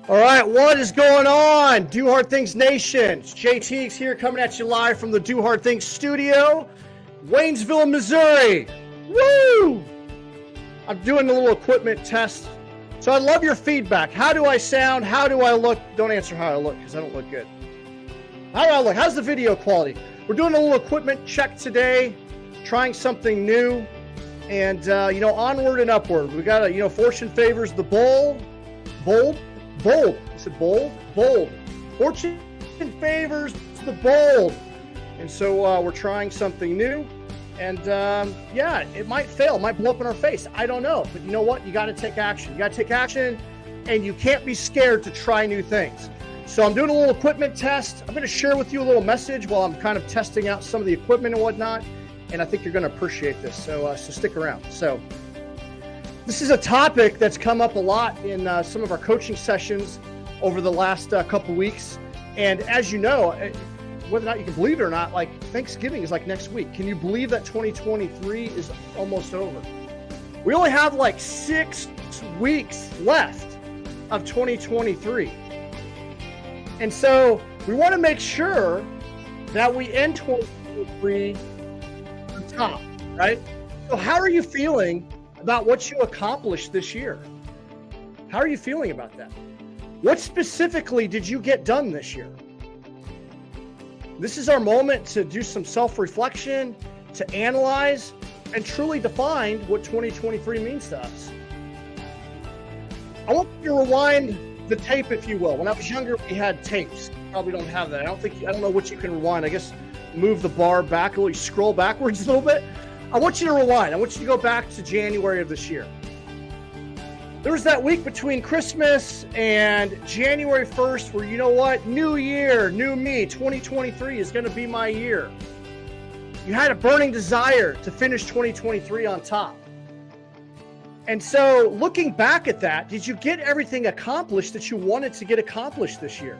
All right, what is going on? Do Hard Things Nation. It's JTX here coming at you live from the Do Hard Things studio, Waynesville, Missouri. Woo! I'm doing a little equipment test. So I love your feedback. How do I sound? How do I look? Don't answer how I look because I don't look good. How do I look? How's the video quality? We're doing a little equipment check today, trying something new, and onward and upward. We got fortune favors the bold. Is it bold? Bold. Fortune favors the bold. And so we're trying something new. And it might fail. It might blow up in our face. I don't know. But you know what? You got to take action. You got to take action, and you can't be scared to try new things. So I'm doing a little equipment test. I'm going to share with you a little message while I'm kind of testing out some of the equipment and whatnot. And I think you're going to appreciate this. So stick around. So this is a topic that's come up a lot in some of our coaching sessions over the last couple weeks. And as you know, whether or not you can believe it or not, like Thanksgiving is like next week. Can you believe that 2023 is almost over? We only have like 6 weeks left of 2023. And so we want to make sure that we end 2023 on top, right? So how are you feeling about what you accomplished this year? How are you feeling about that? What specifically did you get done this year? This is our moment to do some self-reflection, to analyze, and truly define what 2023 means to us. I want you to rewind the tape, if you will. When I was younger, we had tapes. Probably don't have that. I don't know what you can rewind. I guess move the bar back a little, scroll backwards a little bit. I want you to rewind. I want you to go back to January of this year. There was that week between Christmas and January 1st where, you know what? New year, new me, 2023 is going to be my year. You had a burning desire to finish 2023 on top. And so looking back at that, did you get everything accomplished that you wanted to get accomplished this year?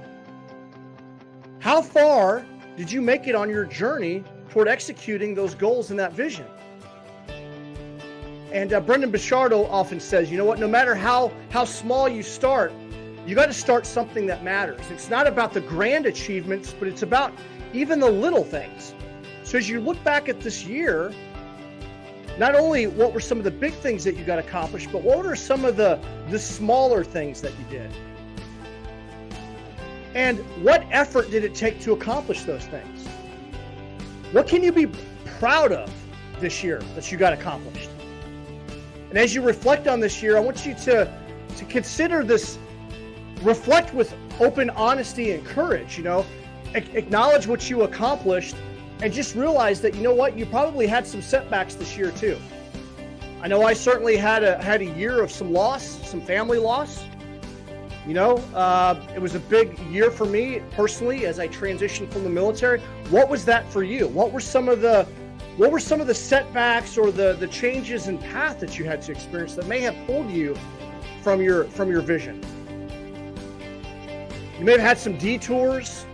How far did you make it on your journey toward executing those goals and that vision? And Brendan Bichardo often says, you know what, no matter how small you start, you got to start something that matters. It's not about the grand achievements, but it's about even the little things. So as you look back at this year, not only what were some of the big things that you got accomplished, but what were some of the smaller things that you did? And what effort did it take to accomplish those things? What can you be proud of this year that you got accomplished? And as you reflect on this year, I want you to consider this, reflect with open honesty and courage, acknowledge what you accomplished and just realize that, you know what, you probably had some setbacks this year too. I know I certainly had a year of some loss, some family loss. It was a big year for me personally as I transitioned from the military. What was that for you? What were some of the setbacks or the changes in path that you had to experience that may have pulled you from your vision? You may have had some detours,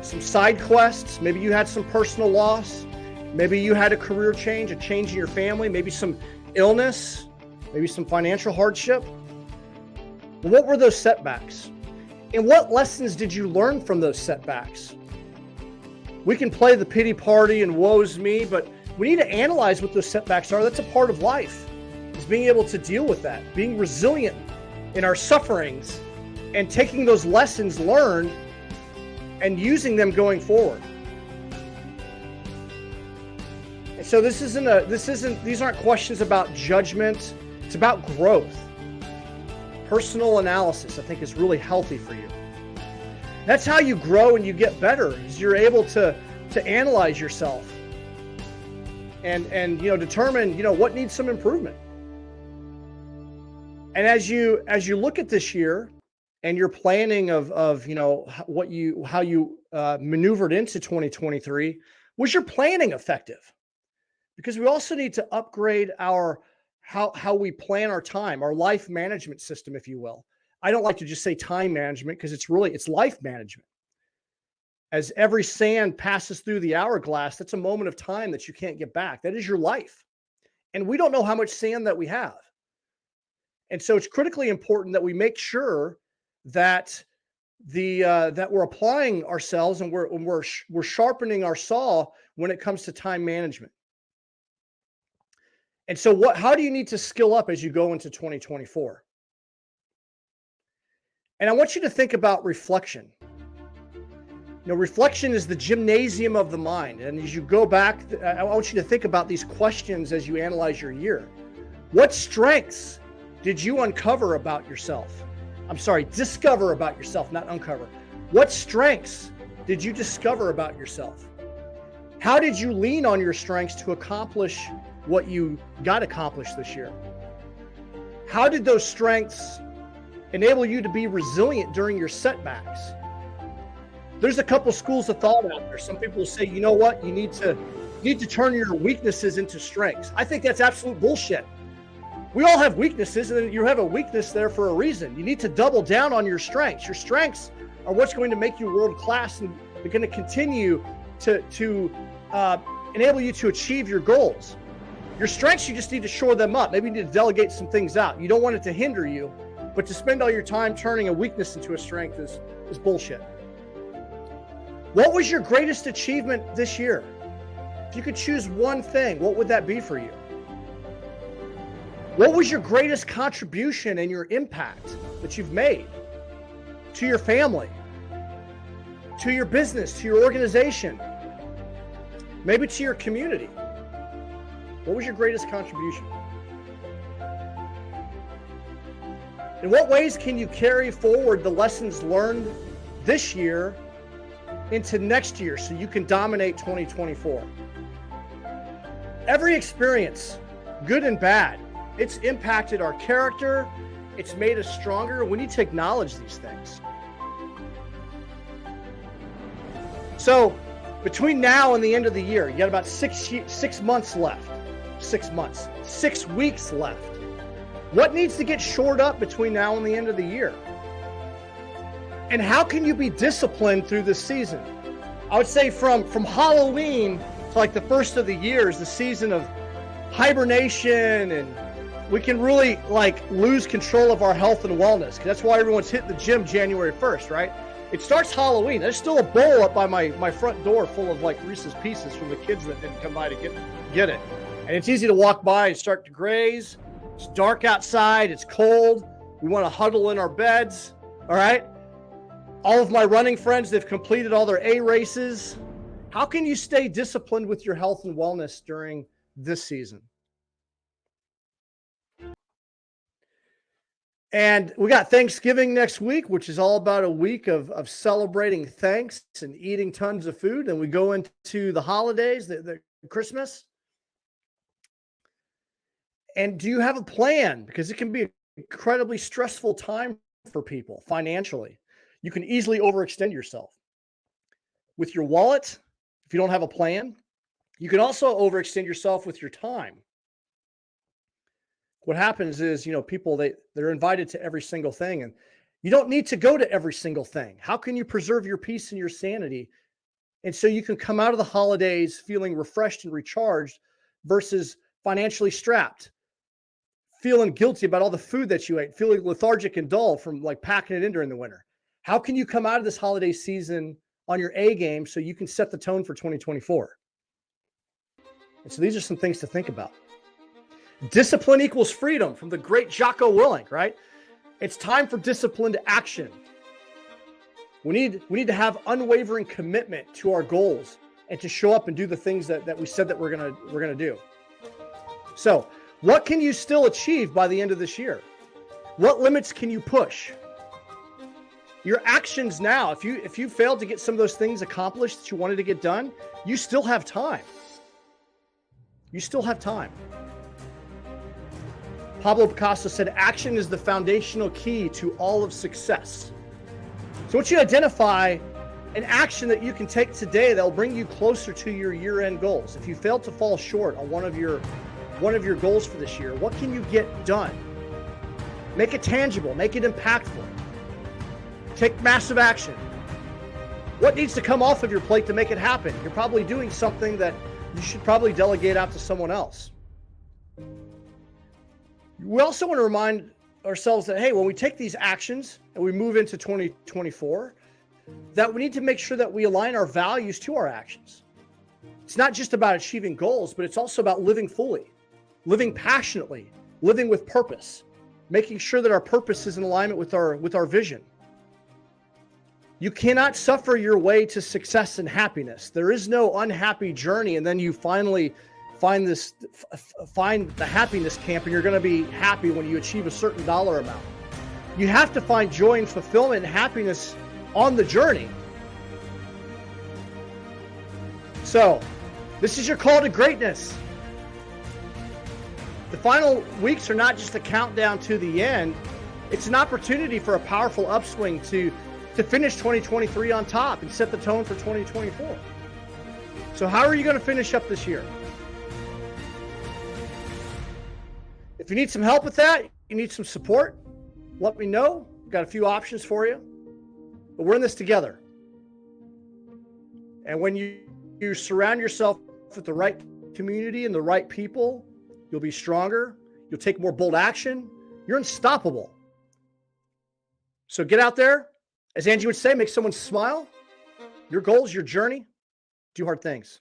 some side quests. Maybe you had some personal loss. Maybe you had a career change, a change in your family, maybe some illness, maybe some financial hardship. What were those setbacks? And what lessons did you learn from those setbacks? We can play the pity party and woe's me, but we need to analyze what those setbacks are. That's a part of life, is being able to deal with that, being resilient in our sufferings and taking those lessons learned and using them going forward. And so these aren't questions about judgment. It's about growth. Personal analysis, I think, is really healthy for you. That's how you grow and you get better, is you're able to analyze yourself and determine what needs some improvement. And as you look at this year and your planning of how you maneuvered into 2023, was your planning effective? Because we also need to upgrade our how we plan our time, our life management system, if you will. I don't like to just say time management because it's life management. As every sand passes through the hourglass, that's a moment of time that you can't get back. That is your life. And we don't know how much sand that we have. And so it's critically important that we make sure that that we're applying ourselves, and we're sharpening our saw when it comes to time management. And so how do you need to skill up as you go into 2024? And I want you to think about reflection. Reflection is the gymnasium of the mind. And as you go back, I want you to think about these questions as you analyze your year. What strengths did you uncover about yourself? I'm sorry, discover about yourself, not uncover. What strengths did you discover about yourself? How did you lean on your strengths to accomplish what you got accomplished this year? How did those strengths enable you to be resilient during your setbacks? There's a couple schools of thought out there. Some people say, you know what, you need to turn your weaknesses into strengths. I think that's absolute bullshit. We all have weaknesses, and you have a weakness there for a reason. You need to double down on your strengths. Your strengths are what's going to make you world class, and they're going to continue to enable you to achieve your goals. Your strengths, you just need to shore them up. Maybe you need to delegate some things out. You don't want it to hinder you, but to spend all your time turning a weakness into a strength is bullshit. What was your greatest achievement this year? If you could choose one thing, what would that be for you? What was your greatest contribution and your impact that you've made to your family, to your business, to your organization, maybe to your community? What was your greatest contribution? In what ways can you carry forward the lessons learned this year into next year so you can dominate 2024? Every experience, good and bad, it's impacted our character. It's made us stronger. We need to acknowledge these things. So between now and the end of the year, you got about 6 months left. 6 months, 6 weeks left. What needs to get shored up between now and the end of the year? And how can you be disciplined through this season? I would say from Halloween to like the first of the year is the season of hibernation, and we can really like lose control of our health and wellness. That's why everyone's hitting the gym January 1st, right? It starts Halloween. There's still a bowl up by my front door full of like Reese's Pieces from the kids that didn't come by to get it. And it's easy to walk by and start to graze. It's dark outside. It's cold. We want to huddle in our beds. All right. All of my running friends, they've completed all their A races. How can you stay disciplined with your health and wellness during this season? And we got Thanksgiving next week, which is all about a week of celebrating thanks and eating tons of food. And we go into the holidays, the Christmas. And do you have a plan? Because it can be an incredibly stressful time for people financially. You can easily overextend yourself. With your wallet, if you don't have a plan, you can also overextend yourself with your time. What happens is, people, they're invited to every single thing, and you don't need to go to every single thing. How can you preserve your peace and your sanity? And so you can come out of the holidays feeling refreshed and recharged versus financially strapped, feeling guilty about all the food that you ate, feeling lethargic and dull from like packing it in during the winter. How can you come out of this holiday season on your A game so you can set the tone for 2024? And so these are some things to think about. Discipline equals freedom from the great Jocko Willink, right? It's time for disciplined action. We need to have unwavering commitment to our goals and to show up and do the things that we said that we're gonna do. So, what can you still achieve by the end of this year? What limits can you push? Your actions now, if you failed to get some of those things accomplished that you wanted to get done, you still have time. You still have time. Pablo Picasso said, action is the foundational key to all of success. So once you identify an action that you can take today that will bring you closer to your year-end goals. If you fail to fall short on one of your goals for this year, what can you get done? Make it tangible, make it impactful. Take massive action. What needs to come off of your plate to make it happen? You're probably doing something that you should probably delegate out to someone else. We also want to remind ourselves that, hey, when we take these actions and we move into 2024, that we need to make sure that we align our values to our actions. It's not just about achieving goals, but it's also about living fully, living passionately, living with purpose, making sure that our purpose is in alignment with our vision. You cannot suffer your way to success and happiness. There is no unhappy journey, and then you finally find the happiness camp, and you're going to be happy when you achieve a certain dollar amount. You have to find joy and fulfillment and happiness on the journey. So, this is your call to greatness. The final weeks are not just a countdown to the end. It's an opportunity for a powerful upswing to finish 2023 on top and set the tone for 2024. So how are you going to finish up this year? If you need some help with that, you need some support, let me know. We've got a few options for you. But we're in this together. And when you surround yourself with the right community and the right people, you'll be stronger. You'll take more bold action. You're unstoppable. So get out there. As Angie would say, make someone smile. Your goals, your journey, do hard things.